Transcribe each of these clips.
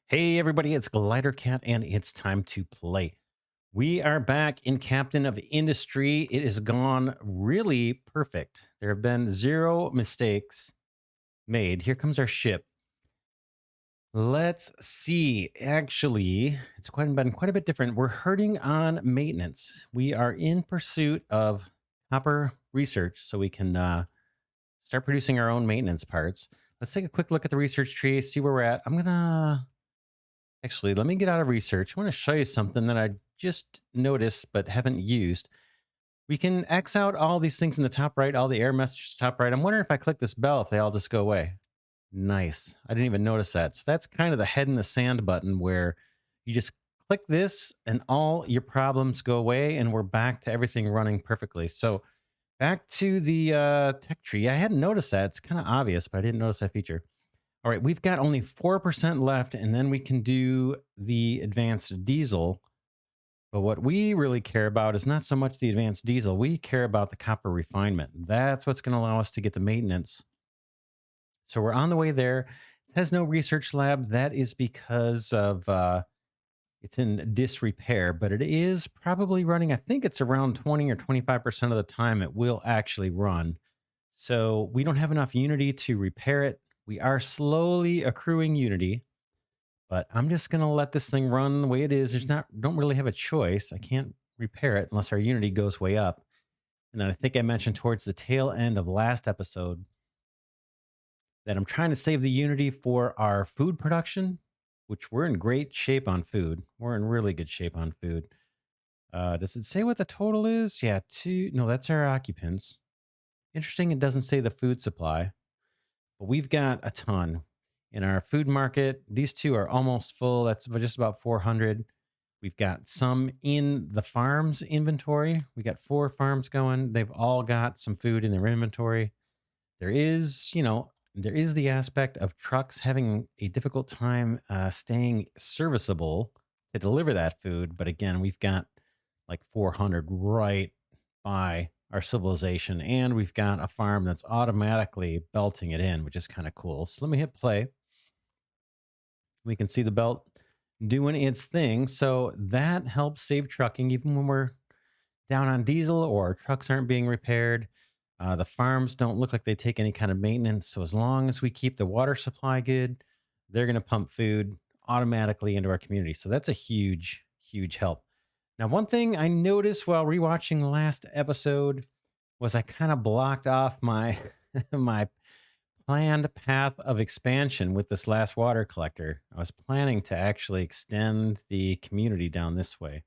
Hey everybody, it's Glidercat and it's time to play. We are back in Captain of Industry. It has gone really perfect. There have been zero mistakes made. Here comes our ship. Let's see. Actually, it's been quite a bit different. We're hurting on maintenance. We are in pursuit of copper research so we can start producing our own maintenance parts. Let's take a quick look at the research tree, see where we're at. Actually, let me get out of research. I want to show you something that I just noticed but haven't used. We can X out all these things in the top right, all the error messages top right. I'm wondering if I click this bell, if they all just go away. Nice. I didn't even notice that. So that's kind of the head in the sand button where you just click this and all your problems go away and we're back to everything running perfectly. So back to the tech tree. I hadn't noticed that. It's kind of obvious, but I didn't notice that feature. All right, we've got only 4% left, and then we can do the advanced diesel. But what we really care about is not so much the advanced diesel. We care about the copper refinement. That's what's going to allow us to get the maintenance. So we're on the way there. It has no research lab. That is because of it's in disrepair, but it is probably running. I think it's around 20 or 25% of the time it will actually run. So we don't have enough Unity to repair it. We are slowly accruing Unity, but I'm just going to let this thing run the way it is. Don't really have a choice. I can't repair it unless our Unity goes way up. And then I think I mentioned towards the tail end of last episode that I'm trying to save the Unity for our food production, which we're in great shape on food. We're in really good shape on food. Does it say what the total is? Yeah, two. No, that's our occupants. Interesting. It doesn't say the food supply, but we've got a ton in our food market. These two are almost full. That's just about 400. We've got some in the farms inventory. We got 4 farms going. They've all got some food in their inventory. There is the aspect of trucks having a difficult time staying serviceable to deliver that food. But again, we've got like 400 right by our civilization, and we've got a farm that's automatically belting it in, which is kind of cool. So let me hit play. We can see the belt doing its thing. So that helps save trucking, even when we're down on diesel or trucks aren't being repaired. The farms don't look like they take any kind of maintenance. So as long as we keep the water supply good, they're going to pump food automatically into our community. So that's a huge, huge help. Now, one thing I noticed while rewatching the last episode was I kind of blocked off my my planned path of expansion with this last water collector. I was planning to actually extend the community down this way.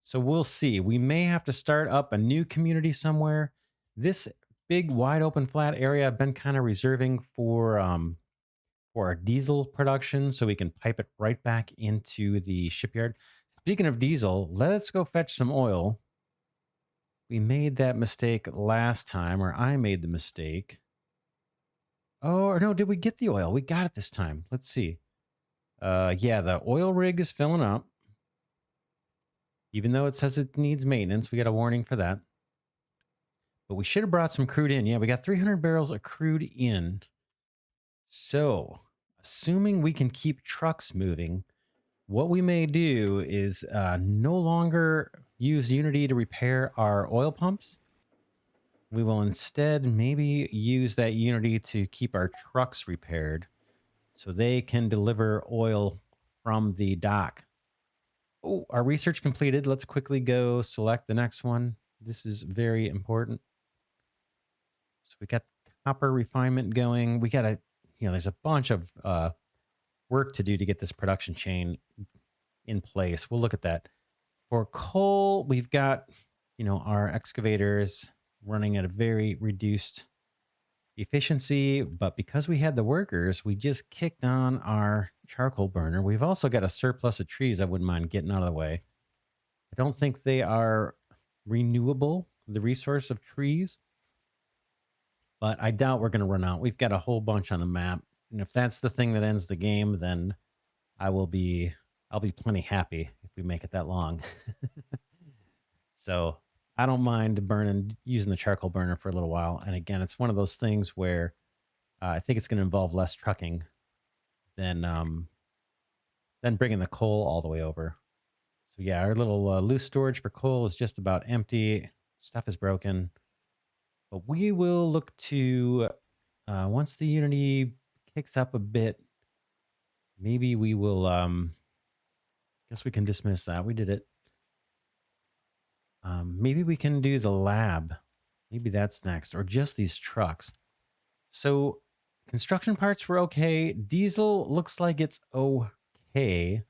So we'll see. We may have to start up a new community somewhere. This big, wide open, flat area I've been kind of reserving for our diesel production, so we can pipe it right back into the shipyard. Speaking of diesel, let's go fetch some oil. We made that mistake last time, or I made the mistake. Oh, or no, did we get the oil? We got it this time. Let's see. Yeah, the oil rig is filling up. Even though it says it needs maintenance, we got a warning for that. But we should have brought some crude in. Yeah, we got 300 barrels of crude in. So, assuming we can keep trucks moving, what we may do is no longer use Unity to repair our oil pumps. We will instead maybe use that Unity to keep our trucks repaired so they can deliver oil from the dock. Oh, our research completed. Let's quickly go select the next one. This is very important. So we got copper refinement going. We got there's a bunch of work to do to get this production chain in place. We'll look at that. For coal, we've got, our excavators running at a very reduced efficiency, but because we had the workers, we just kicked on our charcoal burner. We've also got a surplus of trees I wouldn't mind getting out of the way. I don't think they are renewable, the resource of trees, but I doubt we're going to run out. We've got a whole bunch on the map, and if that's the thing that ends the game, then I'll be plenty happy if we make it that long. So I don't mind using the charcoal burner for a little while. And again, it's one of those things where I think it's going to involve less trucking than then bringing the coal all the way over. So yeah, our little loose storage for coal is just about empty. Stuff is broken. But we will look to, once the Unity kicks up a bit, maybe we will, guess we can dismiss that. We did it. Maybe we can do the lab. Maybe that's next, or just these trucks. So construction parts were okay. Diesel looks like it's okay.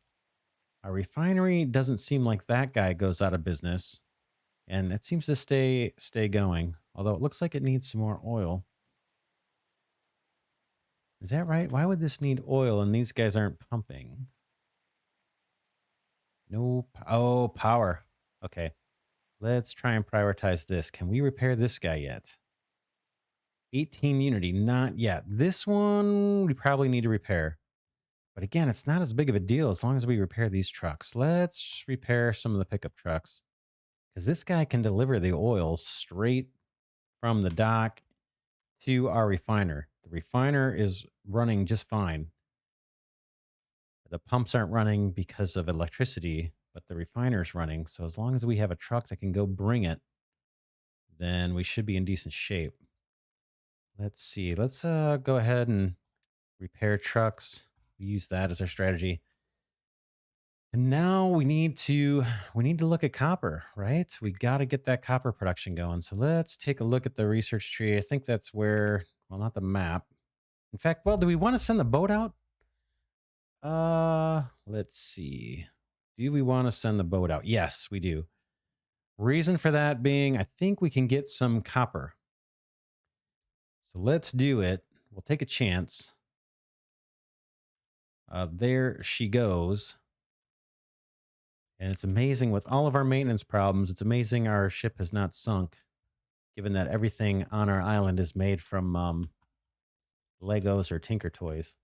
Our refinery doesn't seem like that guy goes out of business, and it seems to stay going. Although it looks like it needs some more oil. Is that right? Why would this need oil and these guys aren't pumping? No. Oh, power. Okay. Let's try and prioritize this. Can we repair this guy yet? 18 Unity, not yet. This one we probably need to repair. But again, it's not as big of a deal as long as we repair these trucks. Let's repair some of the pickup trucks. Because this guy can deliver the oil straight from the dock to our refiner. The refiner is running just fine. The pumps aren't running because of electricity, but the refiner's running. So as long as we have a truck that can go bring it, then we should be in decent shape. Let's see. Let's go ahead and repair trucks. We use that as our strategy. And now we need to look at copper, right? We got to get that copper production going. So let's take a look at the research tree. I think that's where, well, not the map. In fact, well, do we want to send the boat out? Let's see. Do we want to send the boat out? Yes, we do. Reason for that being, I think we can get some copper. So let's do it. We'll take a chance. There she goes. And it's amazing with all of our maintenance problems. It's amazing our ship has not sunk, given that everything on our island is made from Legos or Tinker Toys.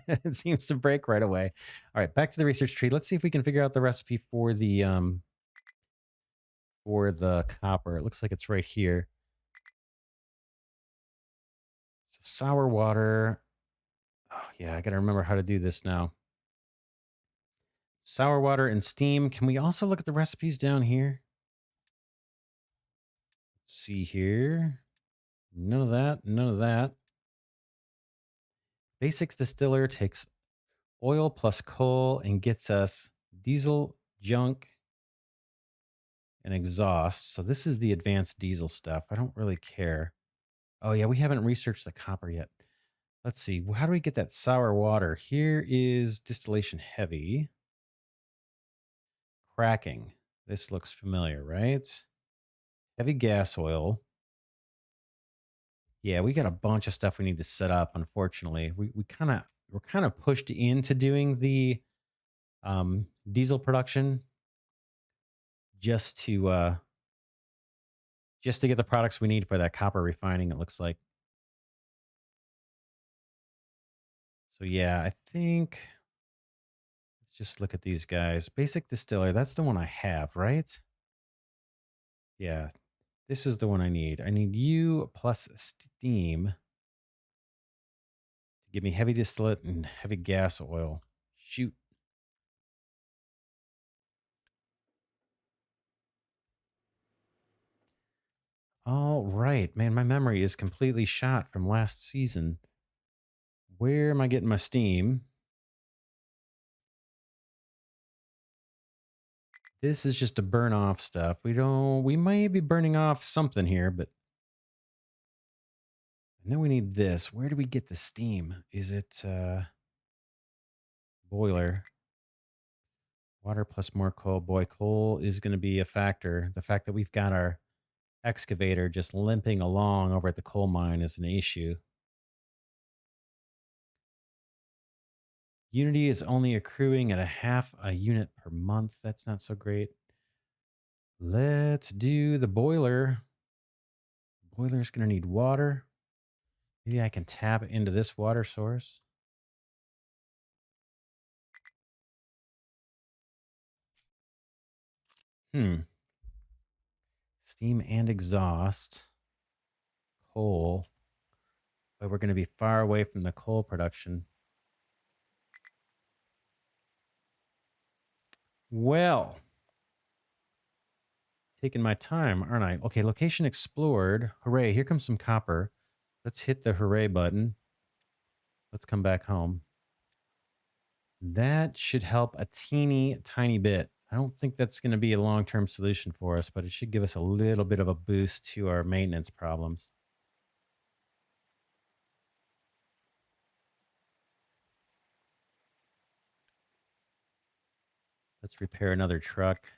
It seems to break right away. All right, back to the research tree. Let's see if we can figure out the recipe for the copper. It looks like it's right here. So sour water. Oh yeah, I gotta remember how to do this now. Sour water and steam. Can we also look at the recipes down here? Let's see here. None of that. None of that. Basics distiller takes oil plus coal and gets us diesel, junk, and exhaust. So this is the advanced diesel stuff. I don't really care. Oh yeah, we haven't researched the copper yet. Let's see. How do we get that sour water? Here is distillation heavy. Cracking. This looks familiar, right? Heavy gas oil. Yeah, we got a bunch of stuff we need to set up. Unfortunately, we're kind of pushed into doing the diesel production just to get the products we need for that copper refining. It looks like. So yeah, I think let's just look at these guys. Basic distiller. That's the one I have, right? Yeah, this is the one I need. I need you plus steam to give me heavy distillate and heavy gas oil. Shoot. All right, man, my memory is completely shot from last season. Where am I getting my steam? This is just to burn off stuff. We may be burning off something here, but I know we need this. Where do we get the steam? Is it boiler? Water plus more coal. Boy, coal is going to be a factor. The fact that we've got our excavator just limping along over at the coal mine is an issue. Unity is only accruing at a half a unit per month. That's not so great. Let's do the boiler. Boiler's going to need water. Maybe I can tap into this water source. Steam and exhaust. Coal. But we're going to be far away from the coal production. Well, taking my time, aren't I? Okay, location explored. Hooray, here comes some copper. Let's hit the hooray button. Let's come back home. That should help a teeny tiny bit. I don't think that's going to be a long-term solution for us, but it should give us a little bit of a boost to our maintenance problems. Let's repair another truck.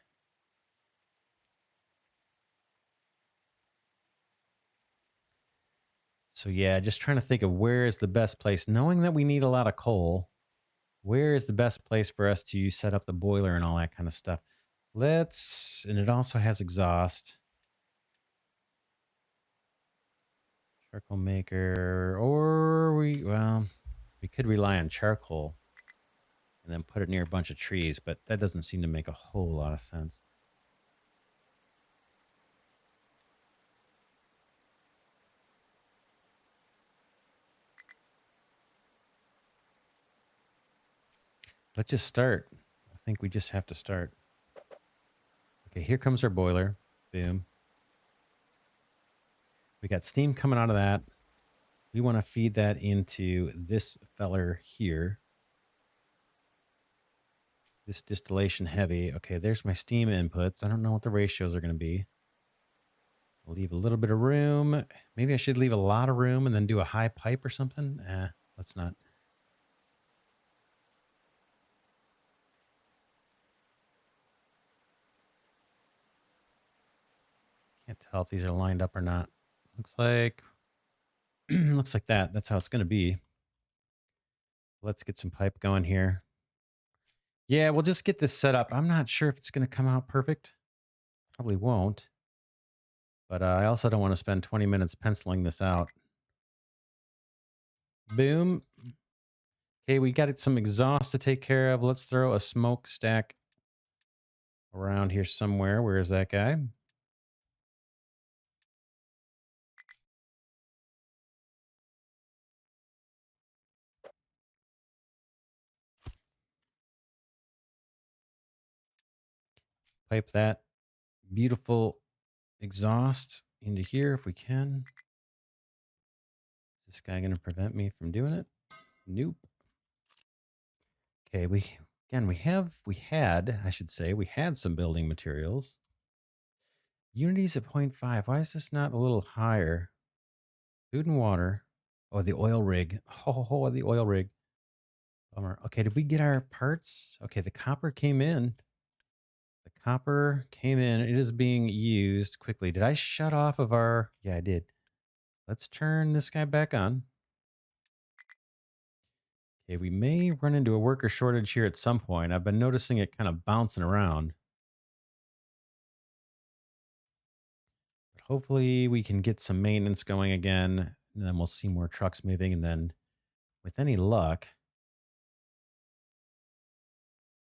So yeah, just trying to think of where is the best place. Knowing that we need a lot of coal, where is the best place for us to set up the boiler and all that kind of stuff? And it also has exhaust. Charcoal maker, or we could rely on charcoal and then put it near a bunch of trees, but that doesn't seem to make a whole lot of sense. Let's just start. I think we just have to start. Okay, here comes our boiler. Boom. We got steam coming out of that. We want to feed that into this feller here. This distillation heavy. Okay, there's my steam inputs. I don't know what the ratios are going to be. I'll leave a little bit of room. Maybe I should leave a lot of room and then do a high pipe or something. Let's not. Can't tell if these are lined up or not. Looks like looks like that. That's how it's going to be. Let's get some pipe going here. Yeah, we'll just get this set up. I'm not sure if it's going to come out perfect. Probably won't. But I also don't want to spend 20 minutes penciling this out. Boom. Okay, we got some exhaust to take care of. Let's throw a smokestack around here somewhere. Where is that guy? Pipe that beautiful exhaust into here if we can. Is this guy going to prevent me from doing it? Nope. Okay, we had some building materials. Unity's at 0.5. Why is this not a little higher? Food and water. Oh, the oil rig. Oh, the oil rig. Bummer. Okay, did we get our parts? Okay, the copper came in. The copper came in. It is being used quickly. Did I shut off of our... Yeah, I did. Let's turn this guy back on. Okay, we may run into a worker shortage here at some point. I've been noticing it kind of bouncing around. But hopefully we can get some maintenance going again, and then we'll see more trucks moving, and then with any luck,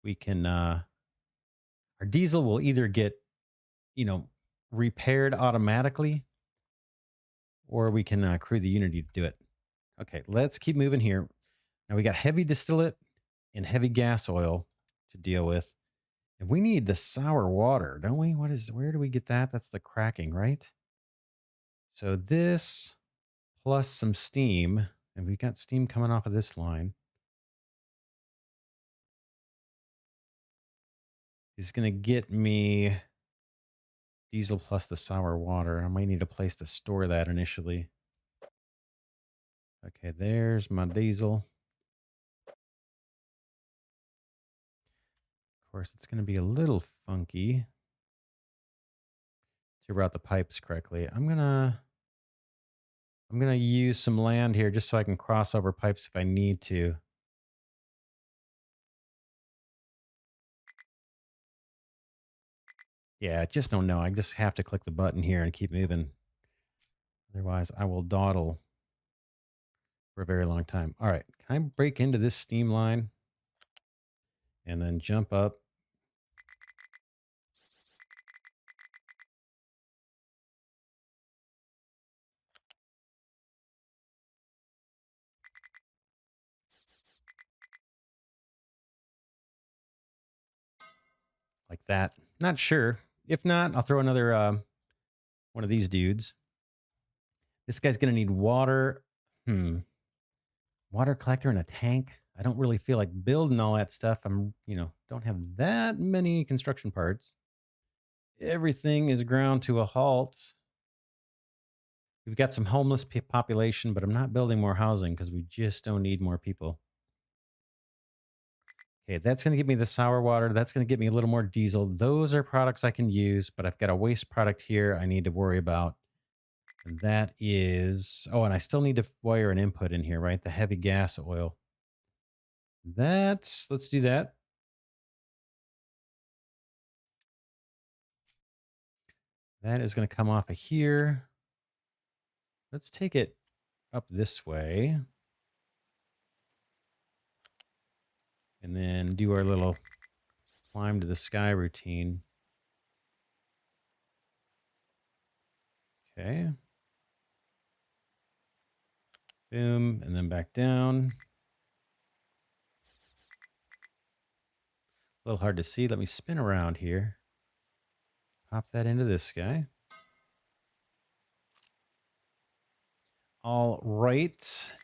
we can our diesel will either get, repaired automatically, or we can crew the Unity to do it. Okay, let's keep moving here. Now we got heavy distillate and heavy gas oil to deal with. And we need the sour water, don't we? Where do we get that? That's the cracking, right? So this plus some steam, and we got steam coming off of this line, is going to get me diesel plus the sour water. I might need a place to store that initially. Okay, there's my diesel. Of course, it's going to be a little funky to route the pipes correctly. I'm gonna use some land here just so I can cross over pipes if I need to. Yeah, I just don't know. I just have to click the button here and keep moving. Otherwise, I will dawdle for a very long time. All right, can I break into this steam line and then jump up? like that. Not sure. If not, I'll throw another one of these dudes. This guy's gonna need water. Water collector and a tank. I don't really feel like building all that stuff. Don't have that many construction parts. Everything is ground to a halt. We've got some homeless population, but I'm not building more housing because we just don't need more people. Okay, that's going to give me the sour water. That's going to get me a little more diesel. Those are products I can use, but I've got a waste product here I need to worry about. And that is... Oh, and I still need to wire an input in here, right? The heavy gas oil. Let's do that. That is going to come off of here. Let's take it up this way. And then do our little climb to the sky routine. Okay. Boom, and then back down. A little hard to see. Let me spin around here. Pop that into this guy. All right.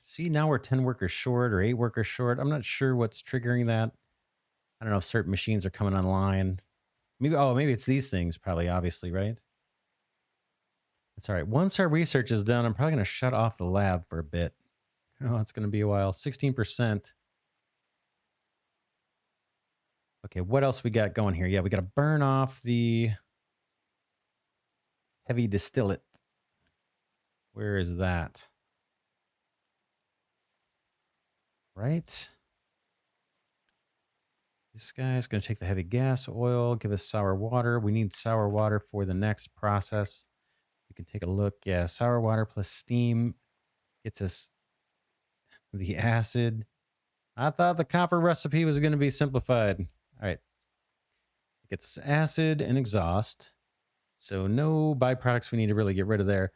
See, now we're 10 workers short or 8 workers short. I'm not sure what's triggering that. I don't know if certain machines are coming online. Maybe it's these things, probably, obviously, right? That's all right. Once our research is done, I'm probably going to shut off the lab for a bit. Oh, it's going to be a while. 16%. Okay, what else we got going here? Yeah, we got to burn off the heavy distillate. Where is that? Right? This guy's going to take the heavy gas oil, give us sour water. We need sour water for the next process. We can take a look. Yeah, sour water plus steam gets us the acid. I thought the copper recipe was going to be simplified. All right. It gets acid and exhaust. So no byproducts we need to really get rid of there.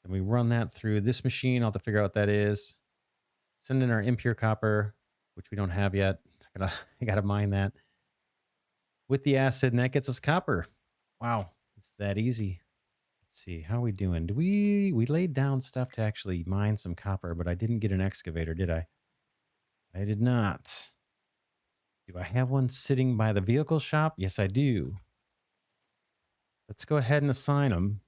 And we run that through this machine. I'll have to figure out what that is. Send in our impure copper, which we don't have yet. I gotta mine that with the acid, and that gets us copper. Wow, it's that easy. Let's see, how are we doing? We laid down stuff to actually mine some copper, but I didn't get an excavator, did I? I did not. Do I have one sitting by the vehicle shop? Yes, I do. Let's go ahead and assign them.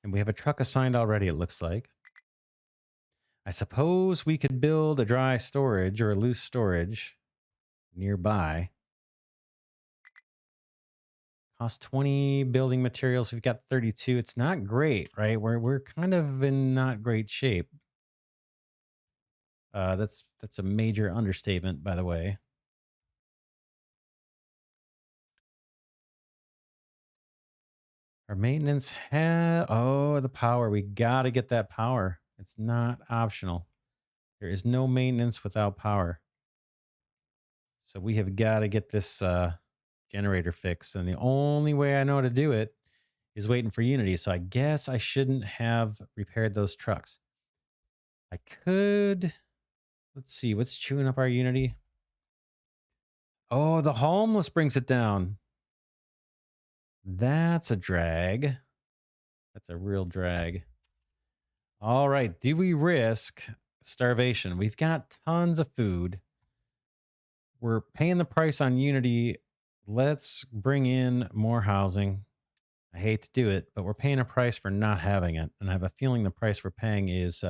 And we have a truck assigned already, it looks like. I suppose we could build a dry storage or a loose storage nearby. Cost 20 building materials. We've got 32. It's not great, right? We're kind of in not great shape. That's a major understatement, by the way. Our maintenance the power. We got to get that power. It's not optional. There is no maintenance without power. So we have got to get this generator fixed. And the only way I know how to do it is waiting for Unity. So I guess I shouldn't have repaired those trucks. I could... Let's see. What's chewing up our Unity? Oh, the homeless brings it down. That's a drag. That's a real drag. All right. Do we risk starvation? We've got tons of food. We're paying the price on Unity. Let's bring in more housing. I hate to do it, but we're paying a price for not having it. And I have a feeling the price we're paying is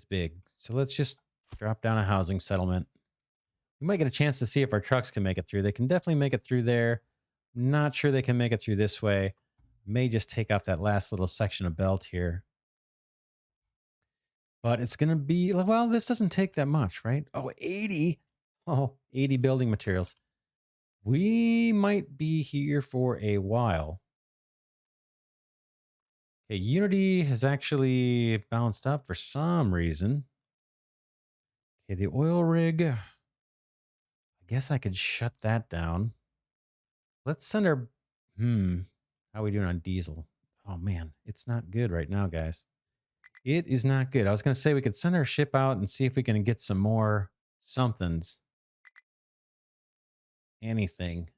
big. So let's just drop down a housing settlement. We might get a chance to see if our trucks can make it through. They can definitely make it through there. Not sure they can make it through this way. May just take off that last little section of belt here. But it's going to be, well, this doesn't take that much, right? Oh, 80. Oh, 80 building materials. We might be here for a while. Okay, Unity has actually bounced up for some reason. Okay, the oil rig. I guess I could shut that down. Let's send our... How are we doing on diesel? Oh, man, it's not good right now, guys. It is not good. I was going to say we could send our ship out and see if we can get some more somethings, anything.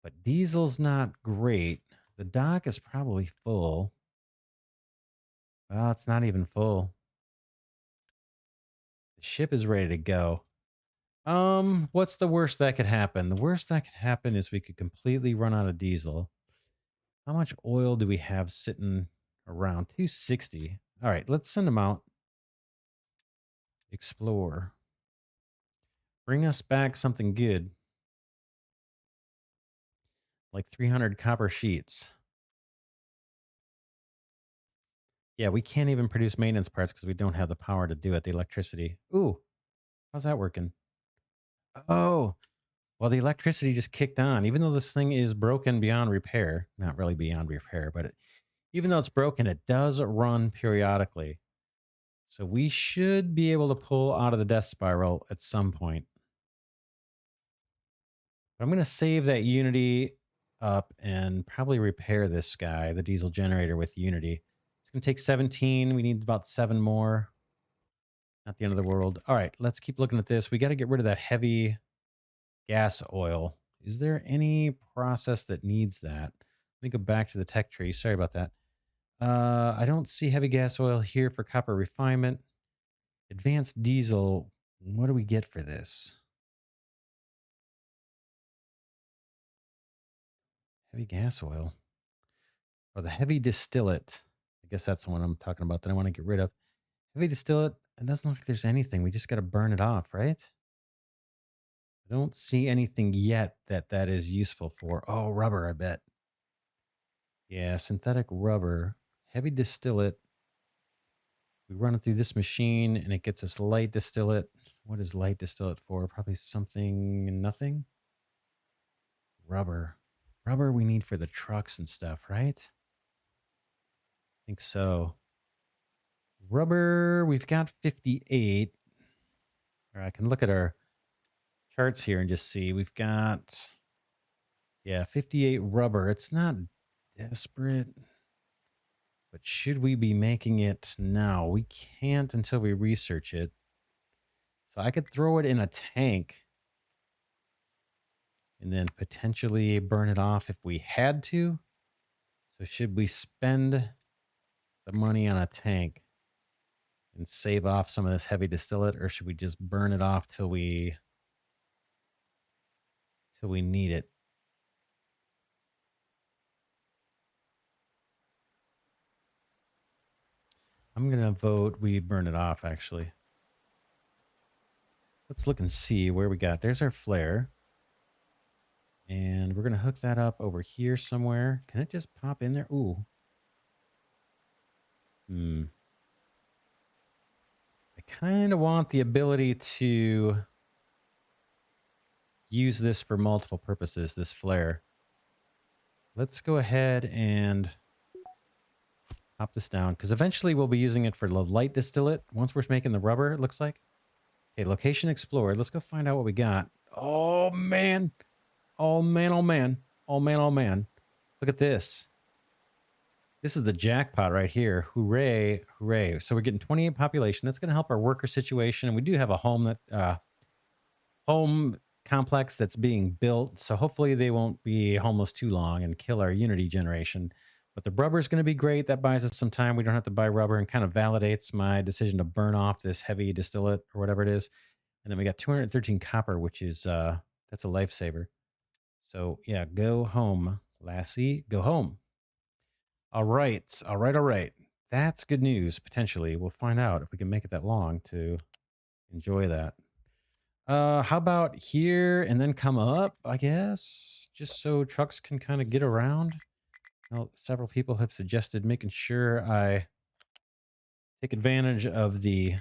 But diesel's not great. The dock is probably full. Well, it's not even full. The ship is ready to go. What's the worst that could happen? The worst that could happen is we could completely run out of diesel. How much oil do we have sitting around? 260. All right, let's send them out. Explore. Bring us back something good. Like 300 copper sheets. Yeah, we can't even produce maintenance parts because we don't have the power to do it, the electricity. Ooh, how's that working? Oh, well, the electricity just kicked on. Even though this thing is broken beyond repair, not really beyond repair, but even though it's broken, it does run periodically. So we should be able to pull out of the death spiral at some point. But I'm going to save that Unity up and probably repair this guy, the diesel generator with Unity. It's going to take 17. We need about 7 more. Not the end of the world. All right, let's keep looking at this. We got to get rid of that heavy gas oil. Is there any process that needs that? Let me go back to the tech tree. Sorry about that. I don't see heavy gas oil here for copper refinement. Advanced diesel. What do we get for this? Heavy gas oil. Oh, the heavy distillate. I guess that's the one I'm talking about that I want to get rid of. Heavy distillate. It doesn't look like there's anything. We just got to burn it off, right? I don't see anything yet that is useful for. Oh, rubber, I bet. Yeah, synthetic rubber. Heavy distillate. We run it through this machine and it gets us light distillate. What is light distillate for? Probably something, nothing. Rubber. Rubber we need for the trucks and stuff, right? I think so. Rubber, we've got 58. Or I can look at our charts here and just see. We've got, yeah, 58 rubber. It's not desperate. But should we be making it now? We can't until we research it. So I could throw it in a tank and then potentially burn it off if we had to. So should we spend the money on a tank and save off some of this heavy distillate, or should we just burn it off till we need it? I'm going to vote we burn it off, actually. Let's look and see where we got. There's our flare. And we're going to hook that up over here somewhere. Can it just pop in there? Ooh. I kind of want the ability to use this for multiple purposes, this flare. Let's go ahead and pop this down, because eventually we'll be using it for the light distillate once we're making the rubber, it looks like. Okay, location explored. Let's go find out what we got. Oh, man. Oh, man, oh, man. Oh, man, oh, man. Look at this. This is the jackpot right here. Hooray, hooray. So we're getting 28 population. That's going to help our worker situation. And we do have a home that home complex that's being built. So hopefully they won't be homeless too long and kill our Unity generation. But the rubber is going to be great. That buys us some time. We don't have to buy rubber and kind of validates my decision to burn off this heavy distillate or whatever it is. And then we got 213 copper, which is, that's a lifesaver. So yeah, go home, Lassie, go home. All right. All right. All right. That's good news, potentially. We'll find out if we can make it that long to enjoy that. How about here and then come up, I guess, just so trucks can kind of get around. Well, several people have suggested making sure I take advantage of the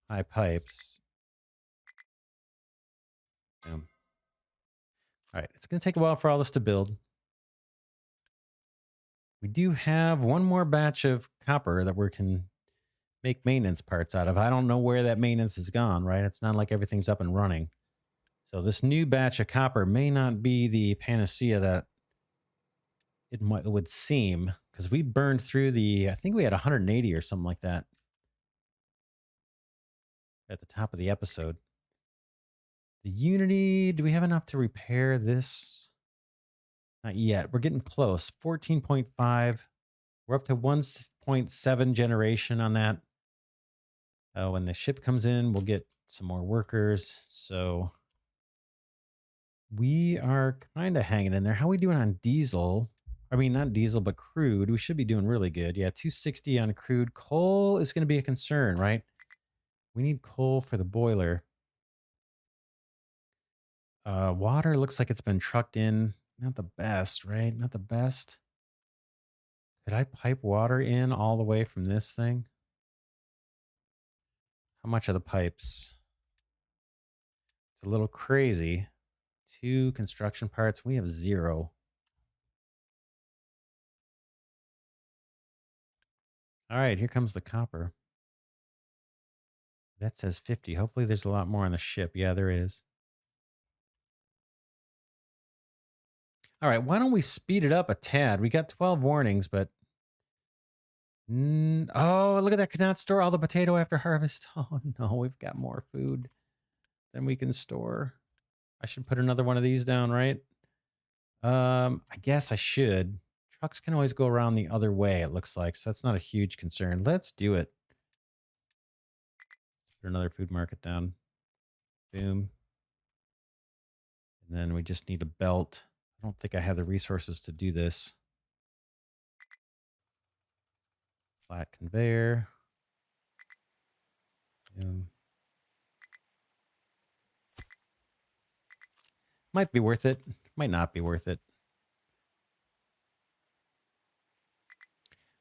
high pipes. All right, it's going to take a while for all this to build. We do have one more batch of copper that we can make maintenance parts out of. I don't know where that maintenance has gone, right? It's not like everything's up and running. So this new batch of copper may not be the panacea that it would seem, because we burned through the, I think we had 180 or something like that. at the top of the episode. The Unity, do we have enough to repair this? Not yet. We're getting close. 14.5. We're up to 1.7 generation on that. When the ship comes in, we'll get some more workers. So we are kind of hanging in there. How are we doing on diesel? I mean, not diesel, but crude. We should be doing really good. Yeah, 260 on crude. Coal is going to be a concern, right? We need coal for the boiler. Water looks like it's been trucked in. Not the best, right? Not the best. Could I pipe water in all the way from this thing? How much are the pipes? It's a little crazy. 2 construction parts. We have 0. All right, here comes the copper. That says 50. Hopefully there's a lot more on the ship. Yeah, there is. All right, why don't we speed it up a tad? We got 12 warnings, but... oh, look at that. Cannot store all the potato after harvest. Oh, no, we've got more food than we can store. I should put another one of these down, right? I guess I should. Trucks can always go around the other way, it looks like, so that's not a huge concern. Let's do it. Let's put another food market down. Boom. And then we just need a belt. I don't think I have the resources to do this. Flat conveyor. Boom. Might be worth it. Might not be worth it.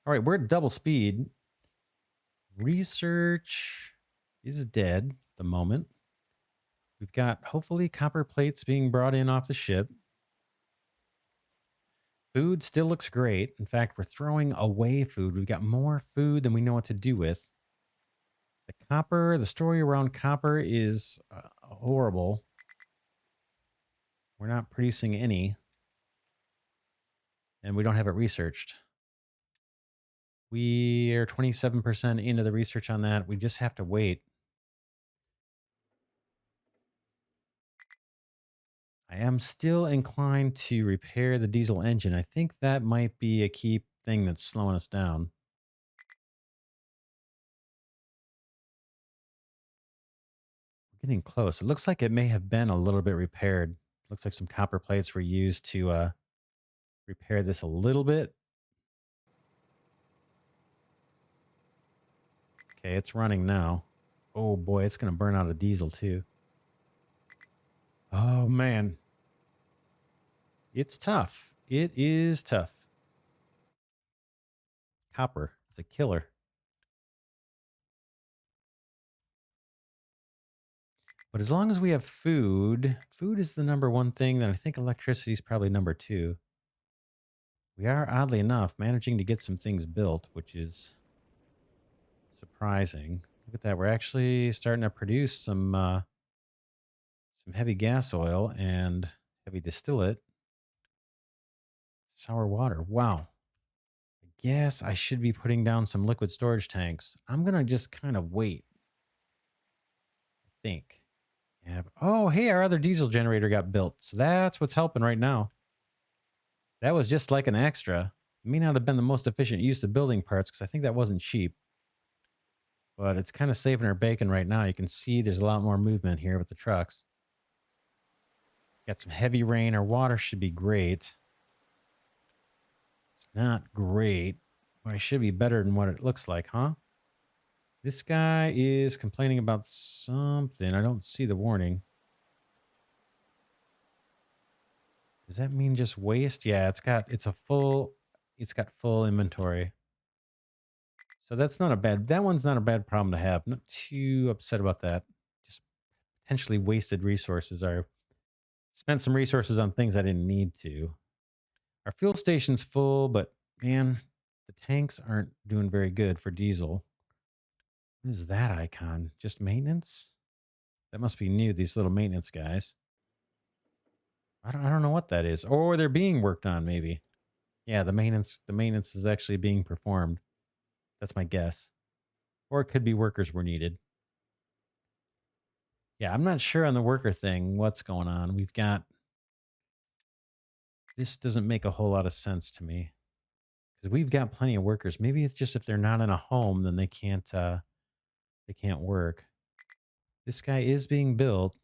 All right, we're at double speed. Research is dead at the moment. We've got, hopefully, copper plates being brought in off the ship. Food still looks great. In fact, we're throwing away food. We've got more food than we know what to do with. The copper, the story around copper is horrible. We're not producing any. And we don't have it researched. We are 27% into the research on that. We just have to wait. I am still inclined to repair the diesel engine. I think that might be a key thing that's slowing us down. We're getting close. It looks like it may have been a little bit repaired. Looks like some copper plates were used to repair this a little bit. Okay, it's running now. Oh boy, it's going to burn out a diesel too. Oh man. It's tough. It is tough. Copper is a killer. But as long as we have food, food is the number one thing. Then I think electricity is probably number 2. We are, oddly enough, managing to get some things built, which is surprising. Look at that. We're actually starting to produce some heavy gas oil and heavy distillate. Sour water. Wow. I guess I should be putting down some liquid storage tanks. I'm going to just kind of wait. I think. Oh, hey, our other diesel generator got built. So that's what's helping right now. That was just like an extra. It may not have been the most efficient use of building parts because I think that wasn't cheap. But it's kind of saving our bacon right now. You can see there's a lot more movement here with the trucks. Got some heavy rain. Our water should be great. It's not great. Well, it should be better than what it looks like, huh? This guy is complaining about something. I don't see the warning. Does that mean just waste? Yeah, it's got full inventory. So that's not a bad, that one's not a bad problem to have. Not too upset about that. Just potentially wasted resources. I spent some resources on things I didn't need to. Our fuel station's full, but man, the tanks aren't doing very good for diesel. What is that icon? Just maintenance? That must be new, these little maintenance guys. I don't know what that is. Or they're being worked on, maybe. Yeah, the maintenance is actually being performed. That's my guess. Or it could be workers were needed. Yeah, I'm not sure on the worker thing what's going on. We've got this doesn't make a whole lot of sense to me because we've got plenty of workers. Maybe it's just if they're not in a home, then they can't work. This guy is being built.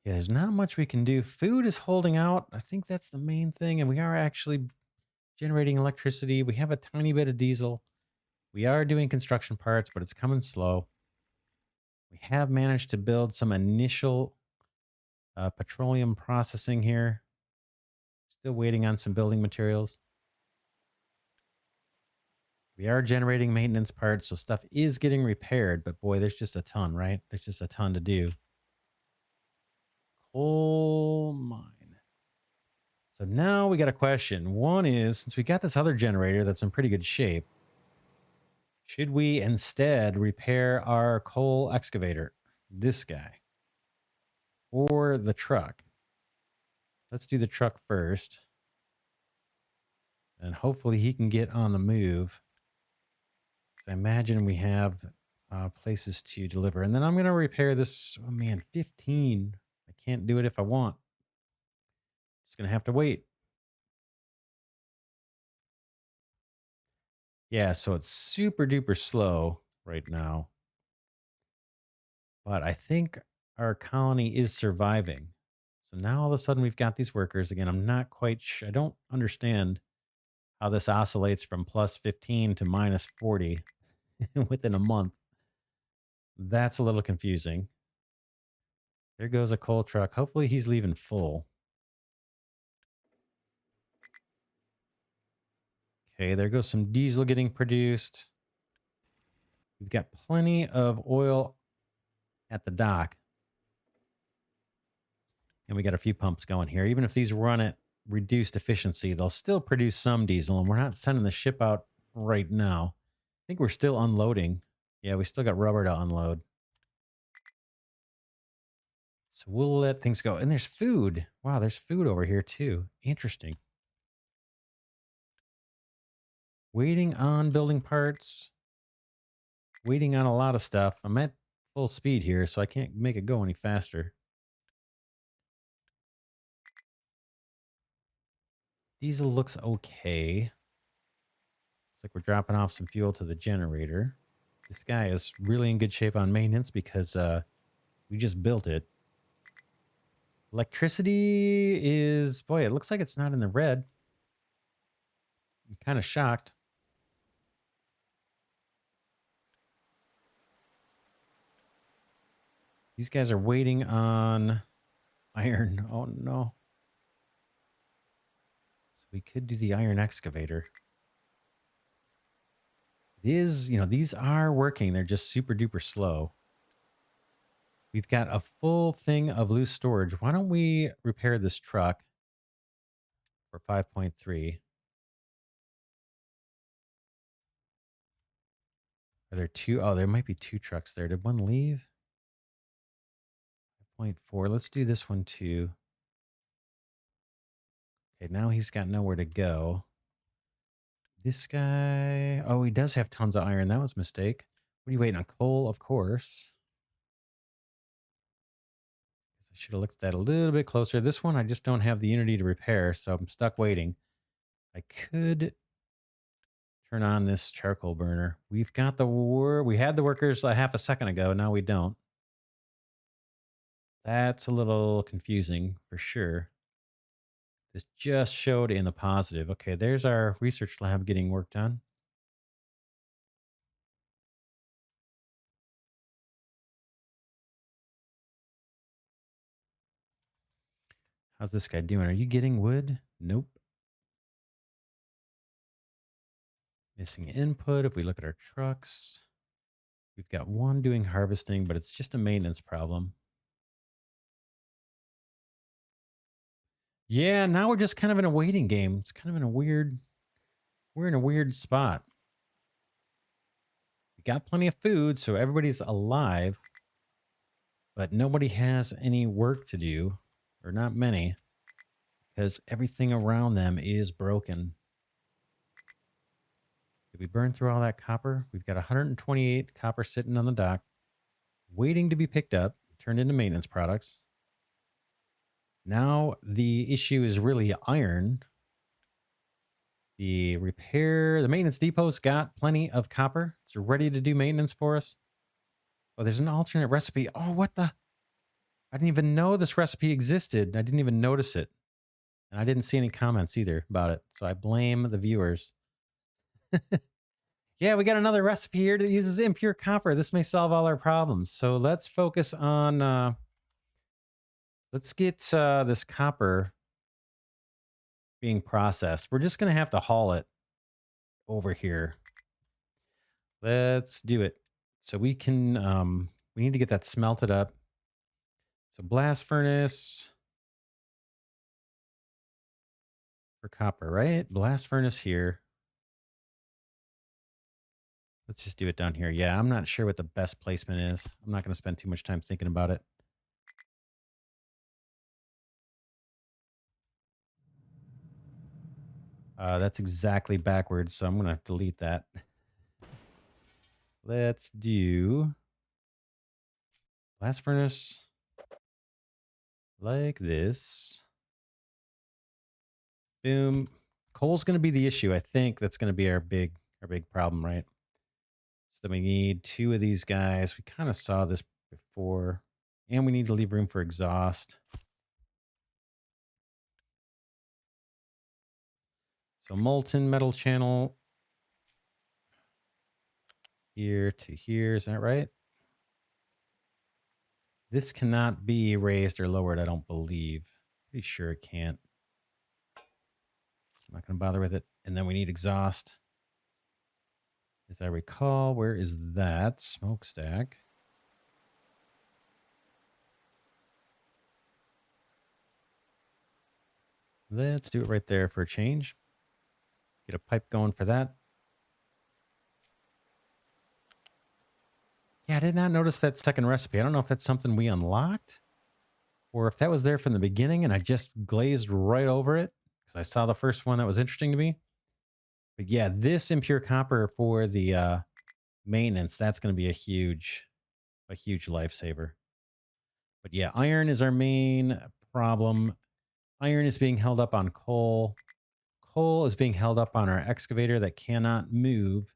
Yeah, there's not much we can do. Food is holding out. I think that's the main thing. And we are actually generating electricity. We have a tiny bit of diesel. We are doing construction parts, but it's coming slow. We have managed to build some initial petroleum processing here. Still waiting on some building materials. We are generating maintenance parts, so stuff is getting repaired, but boy, there's just a ton, right? There's just a ton to do. Coal mine. So now we got a question. One is, since we got this other generator that's in pretty good shape, should we instead repair our coal excavator? This guy. Or the truck? Let's do the truck first. And hopefully he can get on the move. I imagine we have places to deliver. And then I'm going to repair this. Oh, man, 15. I can't do it if I want. Just going to have to wait. Yeah, so it's super duper slow right now. But I think our colony is surviving. So now all of a sudden we've got these workers. Again, I'm not quite sure. I don't understand how this oscillates from plus 15 to minus 40 within a month. That's a little confusing. There goes a coal truck. Hopefully he's leaving full. Okay, there goes some diesel getting produced. We've got plenty of oil at the dock. And we got a few pumps going here. Even if these run at reduced efficiency, they'll still produce some diesel. And we're not sending the ship out right now. I think we're still unloading. Yeah, we still got rubber to unload. So we'll let things go. And there's food. Wow, there's food over here too. Interesting. Waiting on building parts. Waiting on a lot of stuff. I'm at full speed here, so I can't make it go any faster. Diesel looks okay. Looks like we're dropping off some fuel to the generator. This guy is really in good shape on maintenance because we just built it. Electricity is, boy, it looks like it's not in the red. I'm kind of shocked. These guys are waiting on iron. Oh, no. So we could do the iron excavator. It is, you know, these are working. They're just super duper slow. We've got a full thing of loose storage. Why don't we repair this truck for 5.3? Are there two? Oh, there might be two trucks there. Did one leave? 0.4. Let's do this one too. Okay, now he's got nowhere to go. This guy, oh, he does have tons of iron. That was a mistake. What are you waiting on? Coal, of course. I should have looked at that a little bit closer. This one, I just don't have the unity to repair, so I'm stuck waiting. I could turn on this charcoal burner. We've got we had the workers a half a second ago. Now we don't. That's a little confusing for sure. This just showed in the positive. Okay, there's our research lab getting worked on. How's this guy doing? Are you getting wood? Nope. Missing input. If we look at our trucks, we've got one doing harvesting, but it's just a maintenance problem. Yeah, now we're just kind of in a waiting game. It's kind of in a we're in a weird spot. We got plenty of food, so everybody's alive, but nobody has any work to do, or not many, because everything around them is broken. we burn through all that copper? We've got 128 copper sitting on the dock, waiting to be picked up, turned into maintenance products. Now the issue is really iron. The maintenance depot's got plenty of copper. It's ready to do maintenance for us. Oh, there's an alternate recipe. Oh, what the? I didn't even know this recipe existed. I didn't even notice it. And I didn't see any comments either about it. So I blame the viewers. Yeah, we got another recipe here that uses impure copper. This may solve all our problems. So let's focus on, let's get this copper being processed. We're just going to have to haul it over here. Let's do it. So we can, we need to get that smelted up. So blast furnace for copper, right? Blast furnace here. Let's just do it down here. Yeah, I'm not sure what the best placement is. I'm not going to spend too much time thinking about it. That's exactly backwards, so I'm going to delete that. Let's do blast furnace like this. Boom. Coal's going to be the issue. I think that's going to be our big problem, right? So then we need 2 of these guys. We kind of saw this before. And we need to leave room for exhaust. So molten metal channel here to here. Is that right? This cannot be raised or lowered, I don't believe. Pretty sure it can't. I'm not going to bother with it. And then we need exhaust. As I recall, where is that smokestack? Let's do it right there for a change. Get a pipe going for that. Yeah, I did not notice that second recipe. I don't know if that's something we unlocked or if that was there from the beginning and I just glazed right over it because I saw the first one that was interesting to me. But yeah, this impure copper for the maintenance, that's going to be a huge lifesaver. But yeah, iron is our main problem. Iron is being held up on coal. Coal is being held up on our excavator that cannot move.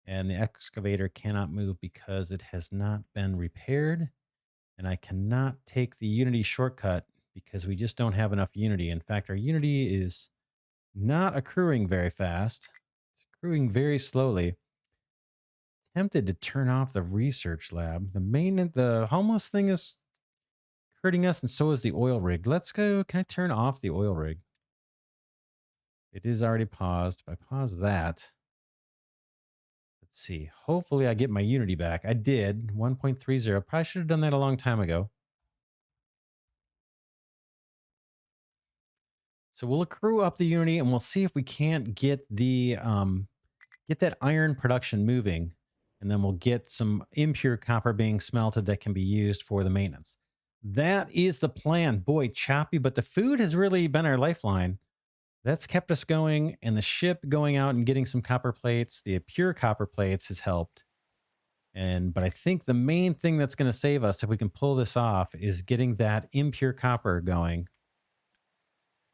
And the excavator cannot move because it has not been repaired. And I cannot take the Unity shortcut because we just don't have enough Unity. In fact, our Unity is not accruing very fast. It's accruing very slowly. Tempted to turn off the research lab. The homeless thing is hurting us, and so is the oil rig. Let's go. Can I turn off the oil rig? It is already paused. If I pause that, let's see. Hopefully I get my Unity back. I did. 1.30. Probably should have done that a long time ago. So we'll accrue up the Unity and we'll see if we can't get the get that iron production moving. And then we'll get some impure copper being smelted that can be used for the maintenance. That is the plan. Boy, choppy, but the food has really been our lifeline. That's kept us going, and the ship going out and getting some copper plates, the pure copper plates has helped. But I think the main thing that's going to save us if we can pull this off is getting that impure copper going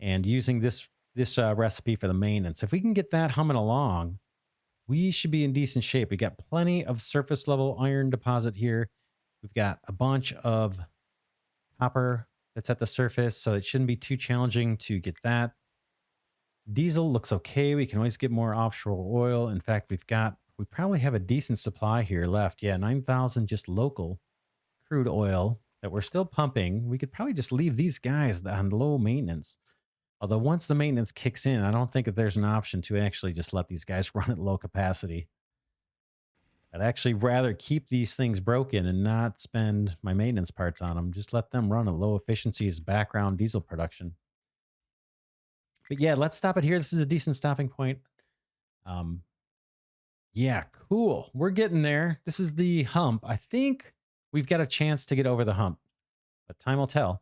and using this recipe for the maintenance. If we can get that humming along, we should be in decent shape. We got plenty of surface level iron deposit here. We've got a bunch of copper that's at the surface, so it shouldn't be too challenging to get that. Diesel looks okay. We can always get more offshore oil. In fact, we probably have a decent supply here left. Yeah, 9,000 just local crude oil that we're still pumping. We could probably just leave these guys on low maintenance. Although once the maintenance kicks in, I don't think that there's an option to actually just let these guys run at low capacity. I'd actually rather keep these things broken and not spend my maintenance parts on them. Just let them run at low efficiencies, background diesel production. But yeah, let's stop it here. This is a decent stopping point. Yeah, cool. We're getting there. This is the hump. I think we've got a chance to get over the hump, but time will tell.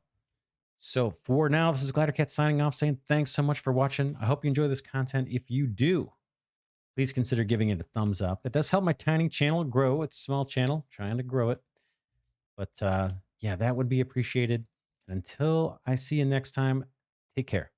So for now, this is Glidercat signing off saying thanks so much for watching. I hope you enjoy this content. If you do, please consider giving it a thumbs up. It does help my tiny channel grow. It's a small channel, trying to grow it. But yeah, that would be appreciated. And until I see you next time, take care.